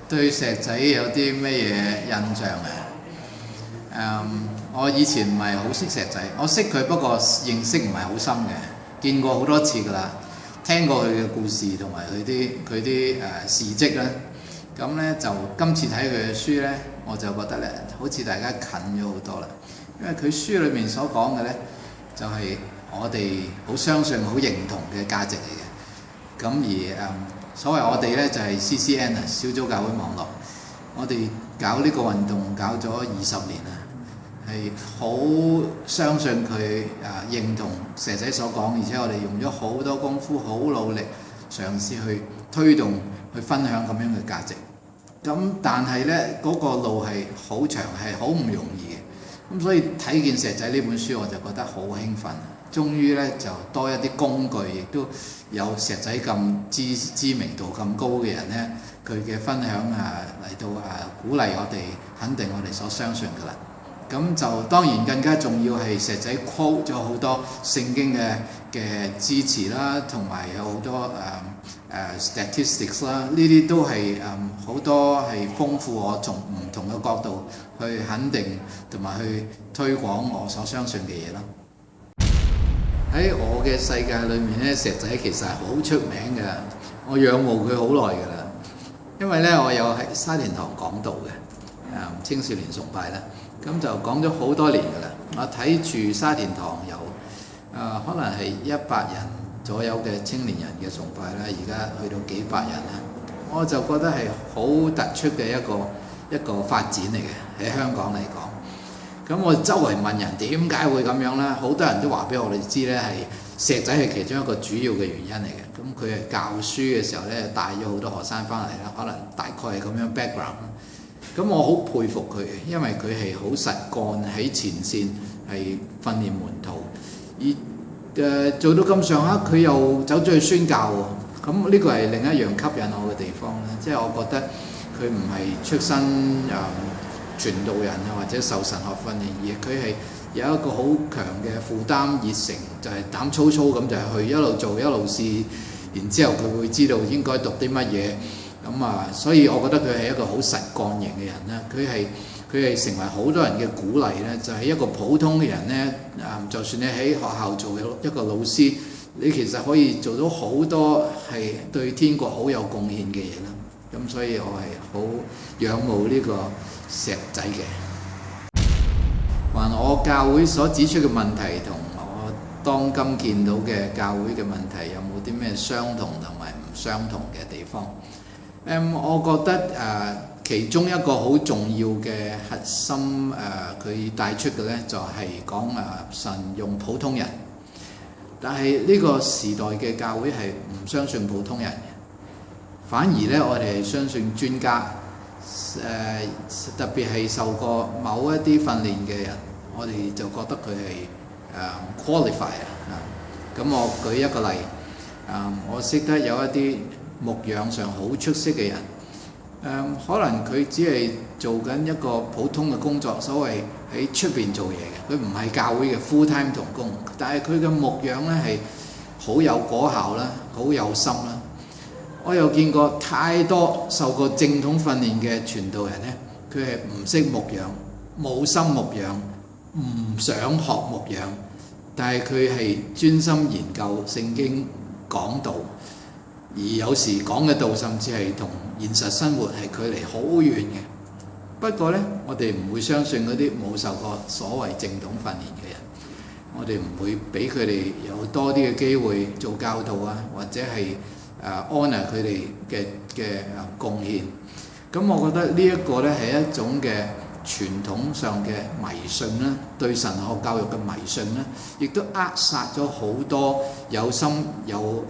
對石仔有啲咩嘢印象啊？我以前唔係好識石仔，我識佢，不過認識唔係好深嘅，見過好多次㗎啦，聽過佢嘅故事同埋佢啲事蹟咧。咁咧就今次睇佢嘅書咧，我就覺得咧，好似大家近咗好多啦。因為佢書裏面所講嘅咧，就係我哋好相信、好認同嘅價值嚟嘅。咁而所謂我哋咧就係 CCN 啊，小組教會網絡。我哋搞呢個運動搞咗20年啦，係好相信佢認同蛇仔所講，而且我哋用咗好多功夫，好努力嘗試去推動、去分享咁樣嘅價值。咁但係咧嗰個路係好長，係好唔容易嘅。咁所以睇見石仔呢本書，我就覺得好興奮。終於咧就多一啲工具，亦都有石仔咁知名度咁高嘅人咧，佢嘅分享嚟到鼓勵我哋，肯定我哋所相信㗎啦。咁就當然更加重要係石仔 quote 咗好多聖經嘅支持啦，同埋有好多statistics 啦，呢啲都係好多係豐富我從唔同嘅角度去肯定同埋去推廣我所相信嘅嘢啦。喺我嘅世界裏面咧，石仔其實係好出名嘅，我仰慕佢好耐㗎啦。因為咧，我有喺沙田堂講道嘅，青少年崇拜啦，咁就講咗好多年㗎啦。我睇住沙田堂由可能係100人左右嘅青年人嘅崇拜啦，而家去到幾百人啦，我就覺得係好突出嘅一個發展嚟嘅，喺香港嚟講。咁我周圍問人點解會咁樣啦，好多人都話俾我哋知咧，係石仔係其中一個主要嘅原因嚟嘅。咁佢係教書嘅時候咧，帶咗好多學生翻嚟啦，可能大概係咁樣 background。咁我好佩服佢，因為佢係好實幹喺前線，係訓練門徒，而做到咁上下，佢又走咗去宣教喎。咁呢個係另一樣吸引我嘅地方咧，即係我覺得佢唔係出身傳道人啊，或者受神學訓練，而佢係有一個好強嘅負擔、熱誠，就係膽粗粗咁就係去一路做一路試，然之後佢會知道應該讀啲乜嘢。咁所以我覺得佢係一個好實幹型嘅人啦。佢係成為好多人嘅鼓勵咧，就係一個普通嘅人咧。就算你喺學校做一個老師，你其實可以做到好多係對天國好有貢獻嘅嘢啦。咁所以我係好仰慕呢個石仔嘅。還我教會所指出嘅問題同我當今見到嘅教會嘅問題有冇啲咩相同同埋唔相同嘅地方？我覺得其中一個好重要嘅核心佢帶出嘅咧，就係講神用普通人，但係呢個時代嘅教會係唔相信普通人嘅，反而咧我哋係相信專家。特別係受過某一啲訓練嘅人，我哋就覺得佢係qualify 啊。咁我舉一個例，我識得有一啲牧養上好出色嘅人，可能佢只係做緊一個普通嘅工作，所謂喺出邊做嘢嘅，佢唔係教會嘅 full time 同工，但係佢嘅牧養咧係好有果效啦，好有心啦。我又見過太多受過正統訓練嘅傳道人咧，佢係唔識牧養，冇心牧養，唔想學牧養，但係佢係專心研究聖經講道，而有時講嘅道甚至係同現實生活係距離好遠嘅。不過咧，我哋唔會相信嗰啲冇受過所謂正統訓練嘅人，我哋唔會俾佢哋有多啲嘅機會做教導啊，或者係honor 佢哋嘅貢獻。咁我覺得呢一個咧係一種嘅傳統上嘅迷信啦，對神學教育嘅迷信啦，亦都扼殺咗好多有心有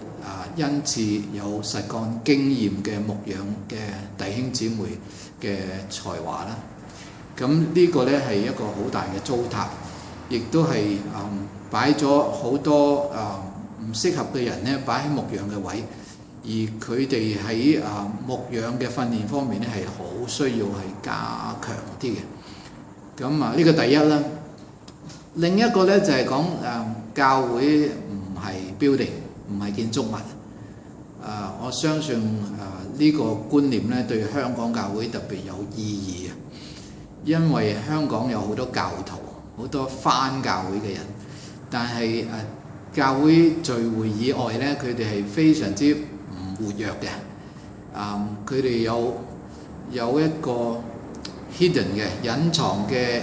恩賜有實幹經驗嘅牧養嘅弟兄姊妹嘅才華啦。咁呢個咧係一個好大嘅糟蹋，亦都係擺咗好多唔適合嘅人咧擺喺牧養嘅位。而佢哋喺牧養嘅訓練方面咧係好需要係加強啲嘅。咁呢個第一啦。另一個咧就係講教會唔係 building，唔係建築物。我相信呢個觀念咧對香港教會特別有意義啊，因為香港有好多教徒，好多返教會嘅人，但係教會聚會以外咧，佢哋係非常之唔活躍嘅。佢哋有一個 hidden 嘅隱藏嘅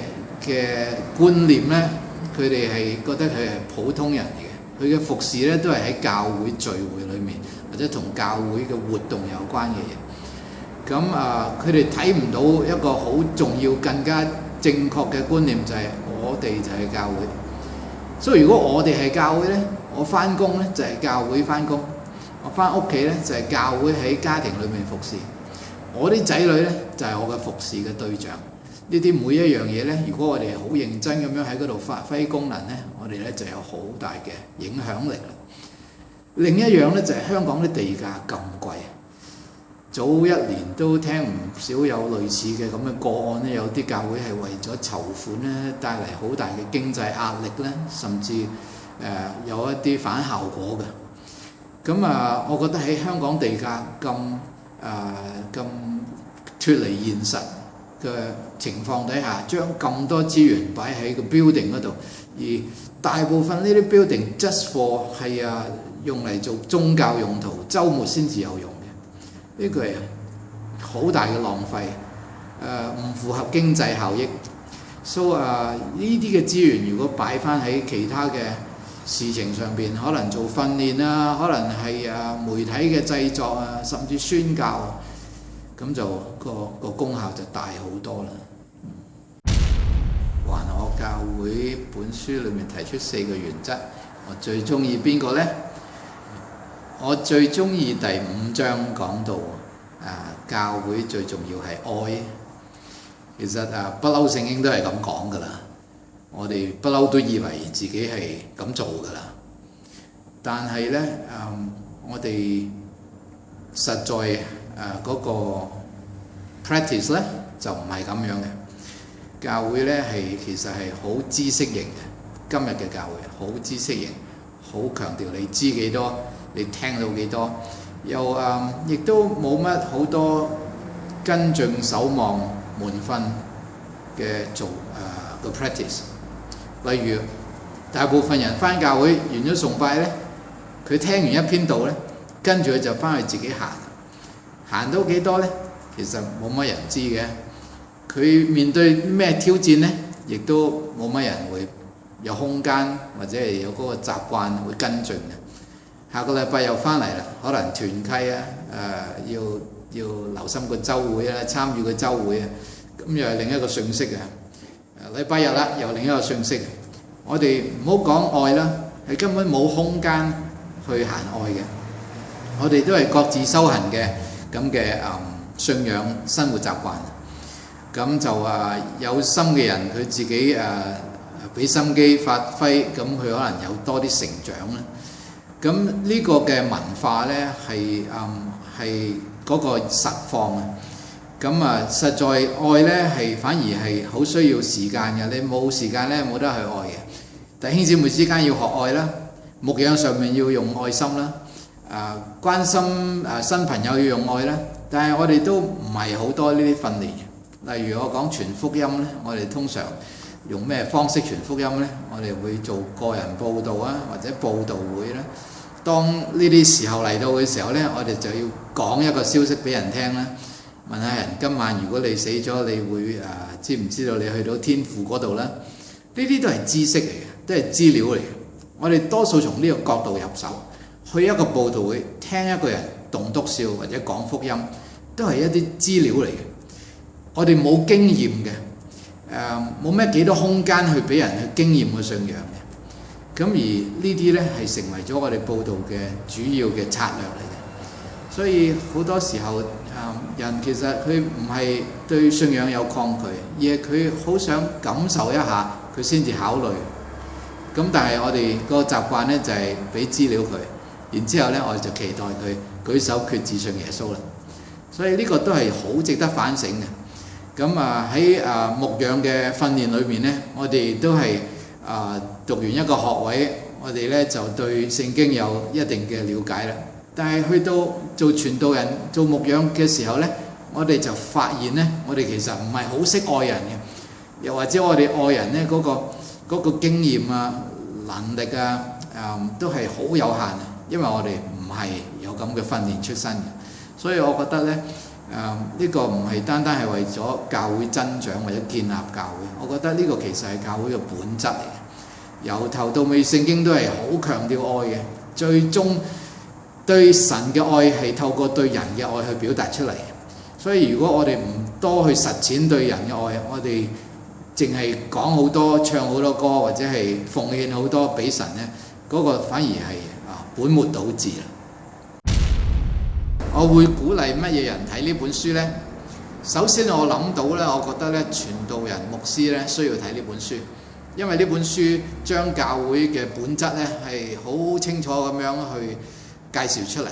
觀念咧，佢哋係覺得佢係普通人嚟嘅，佢嘅服侍咧都係喺教會聚會裏面，或者同教會嘅活動有關嘅嘢。咁佢哋睇唔到一個好重要、更加正確嘅觀念，就係我哋就係教會。所以如果我哋係教會咧，我返工咧就係教會返工，我返屋企咧就係教會喺家庭裏面服侍。我啲仔女咧就係我嘅服侍嘅對象。呢啲每一樣嘢咧，如果我哋好認真咁樣喺嗰度發揮功能咧，我哋咧就有好大嘅影響力啦。另一樣咧就係香港啲地價咁貴，早一年都聽唔少有類似嘅咁嘅個案咧，有啲教會係為咗籌款咧，帶嚟好大嘅經濟壓力咧，甚至有一啲反效果嘅。咁我覺得喺香港地價咁脫離現實嘅情況底下，將咁多資源擺喺個 building 嗰度，而大部分呢啲 building just for 係用嚟做宗教用途，週末先至有用嘅，呢個係好大嘅浪費，唔符合經濟效益。所以呢啲嘅資源如果擺翻喺其他嘅事情上邊，可能做訓練啊，可能係媒體嘅製作啊，甚至宣教，咁就個功效就大好多啦。還我教會本書裏面提出4個原則，我最中意邊個呢？我最中意第5章講到教會最重要係愛。其實不嬲聖經都係咁講噶啦，我哋不嬲都以為自己係咁做噶啦，但係呢，我哋實在嗰個 practice 呢就唔係咁樣嘅。教會呢其實係好知識型嘅，今日嘅教會好知識型，好強調你知幾多，你聽到幾多，又亦都冇乜好多跟進守望門訓嘅做個 practice。例如大部分人返教會完咗崇拜呢，佢聽完一篇道呢，跟住佢就返去自己行到幾多呢？其實冇乜人知嘅。佢面對咩挑戰呢？亦都冇乜人會有空間或者係有嗰個習慣會跟進嘅。下個禮拜又返嚟啦，可能團契要留心個週會啊，參與個週會啊，咁又係另一個訊息啊。禮拜日啦，又另一個訊息。我哋唔好講愛啦，係根本冇空間去行愛嘅。我哋都係各自修行嘅咁嘅信仰生活習慣。咁就有心嘅人，佢自己俾心機發揮，咁佢可能有多啲成長啦。咁呢個嘅文化呢，係嗰個實況啊。咁實在愛呢，係反而係好需要時間嘅。你冇時間呢，冇得去愛嘅。弟兄姊妹之間要學愛啦，牧養上面要用愛心啦，關心新朋友要用愛啦。但係我哋都唔係好多呢啲訓練。例如我講傳福音呢，我哋通常用咩方式傳福音呢？我哋會做個人報道啊，或者報道會啦。當呢啲時候嚟到嘅時候呢，我哋就要講一個消息俾人聽啦。問下人今晚如果你死咗，你會知唔知道你去到天父嗰度啦？呢啲都係知識嚟嘅，都係資料嚟嘅。我哋多數從呢個角度入手，去一個報道會聽一個人棟篤笑或者講福音，都係一啲資料嚟嘅。我哋冇經驗嘅，冇咩幾多空間去俾人去經驗個信仰嘅。咁而呢啲呢，係成為咗我哋報道嘅主要嘅策略嚟嘅。所以好多時候人其實佢唔係對信仰有抗拒，而係佢好想感受一下，佢先至考慮。咁但係我哋個習慣呢，就係俾資料佢，然之後呢，我哋就期待佢舉手決志信耶穌啦。所以呢個都係好值得反省嘅。咁喺牧養嘅訓練裏面呢，我哋都係讀完一個學位，我哋呢就對聖經有一定嘅了解啦。但係去到做傳道人、做牧養嘅時候呢，我哋就發現呢，我哋其實唔係好識愛人嘅，又或者我哋愛人呢嗰個經驗啊、能力啊，都係好有限嘅，因為我哋唔係有咁嘅訓練出身嘅，所以我覺得呢，呢個唔係單單係為咗教會增長或者建立教會，我覺得呢個其實係教會嘅本質嚟嘅。由頭到尾聖經都係好強調愛嘅，最終對神嘅愛係透過對人嘅愛去表達出嚟。所以如果我哋唔多去實踐對人嘅愛，我哋淨係講好多、唱好多歌，或者係奉獻好多俾神呢，嗰個反而係本末倒置啦。我會鼓勵乜嘢人睇呢本書呢？首先我諗到呢，我覺得呢，傳道人、牧師呢需要睇呢本書，因為呢本書將教會嘅本質呢係好清楚咁樣去介紹出嚟，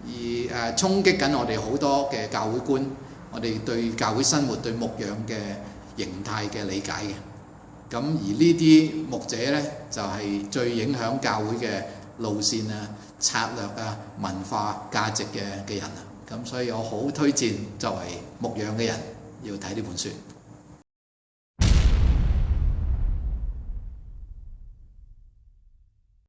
而衝擊緊我哋好多嘅教會觀，我哋對教會生活、對牧養嘅形態嘅理解嘅。咁而呢啲牧者呢，就係最影響教會嘅路線啊、策略啊、文化價值嘅人啊。咁所以我好推薦作為牧養嘅人要睇呢本書。